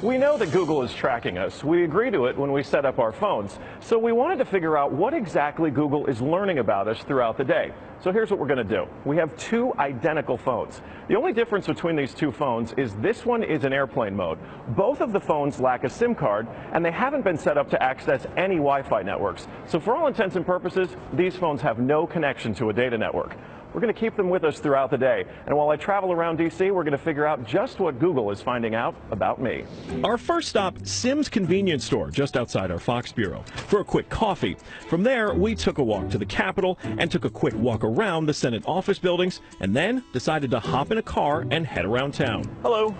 We know that Google is tracking us. We agree to it when we set up our phones. So we wanted to figure out what exactly Google is learning about us throughout the day. So here's what we're going to do. We have two identical phones. The only difference between these two phones is this one is in airplane mode. Both of the phones lack a SIM card, and they haven't been set up to access any Wi-Fi networks. So for all intents and purposes, these phones have no connection to a data network. We're going to keep them with us throughout the day. And while I travel around D.C., we're going to figure out just what Google is finding out about me. Our first stop, Sim's convenience store, just outside our Fox bureau, for a quick coffee. From there, we took a walk to the Capitol and took a quick walk around the Senate office buildings, and then decided to hop in a car and head around town. Hello.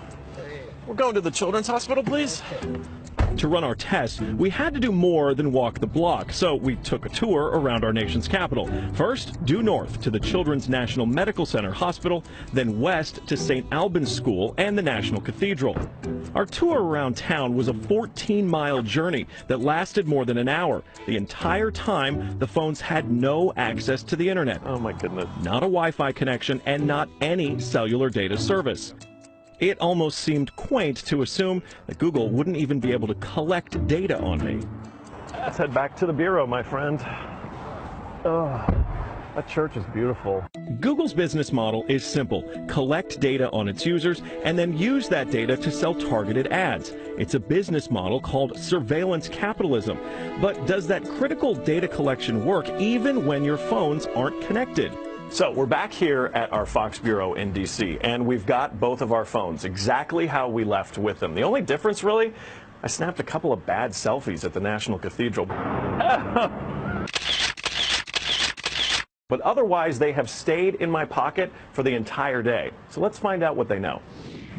We're going to the Children's Hospital, please. To run our test, we had to do more than walk the block, so we took a tour around our nation's capital. First, due north to the Children's National Medical Center Hospital, then west to St. Albans School and the National Cathedral. Our tour around town was a 14-mile journey that lasted more than an hour. The entire time, the phones had no access to the internet. Oh my goodness. Not a Wi-Fi connection and not any cellular data service. It almost seemed quaint to assume that Google wouldn't even be able to collect data on me. Let's head back to the bureau, my friend. Oh, that church is beautiful. Google's business model is simple. Collect data on its users and then use that data to sell targeted ads. It's a business model called surveillance capitalism. But does that critical data collection work even when your phones aren't connected? So we're back here at our Fox Bureau in D.C., and we've got both of our phones exactly how we left with them. The only difference, really, I snapped a couple of bad selfies at the National Cathedral. But otherwise, they have stayed in my pocket for the entire day. So let's find out what they know.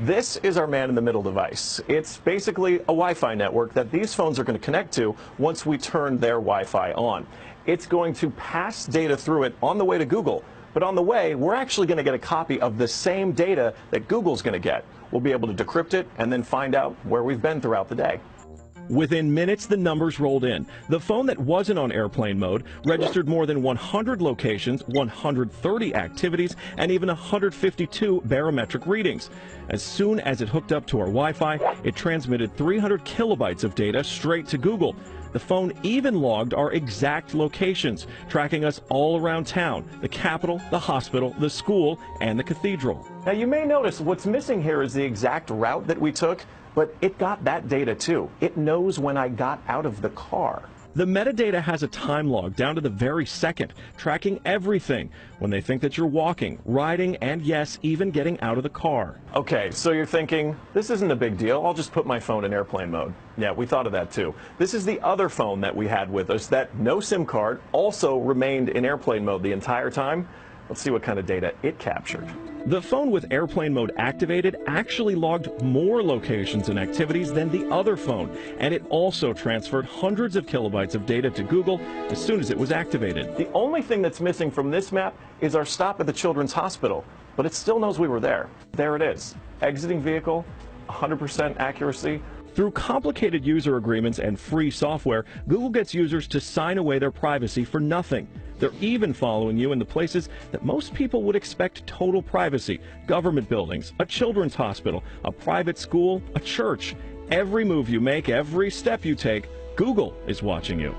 This is our man-in-the-middle device. It's basically a Wi-Fi network that these phones are going to connect to once we turn their Wi-Fi on. It's going to pass data through it on the way to Google. But on the way, we're actually going to get a copy of the same data that Google's going to get. We'll be able to decrypt it and then find out where we've been throughout the day. Within minutes, the numbers rolled in. The phone that wasn't on airplane mode registered more than 100 locations, 130 activities, and even 152 barometric readings. As soon as it hooked up to our Wi-Fi, it transmitted 300 kilobytes of data straight to Google. The phone even logged our exact locations, tracking us all around town, the Capitol, the hospital, the school, and the cathedral. Now you may notice what's missing here is the exact route that we took, but it got that data too. It knows when I got out of the car. The metadata has a time log down to the very second, tracking everything when they think that you're walking, riding, and yes, even getting out of the car. Okay, so you're thinking, this isn't a big deal. I'll just put my phone in airplane mode. Yeah, we thought of that too. This is the other phone that we had with us that no SIM card also remained in airplane mode the entire time. Let's see what kind of data it captured. The phone with airplane mode activated actually logged more locations and activities than the other phone, and it also transferred hundreds of kilobytes of data to Google as soon as it was activated. The only thing that's missing from this map is our stop at the Children's Hospital, but it still knows we were there. There it is. Exiting vehicle, 100% accuracy. Through complicated user agreements and free software, Google gets users to sign away their privacy for nothing. They're even following you in the places that most people would expect total privacy: government buildings, a children's hospital, a private school, a church. Every move you make, every step you take, Google is watching you.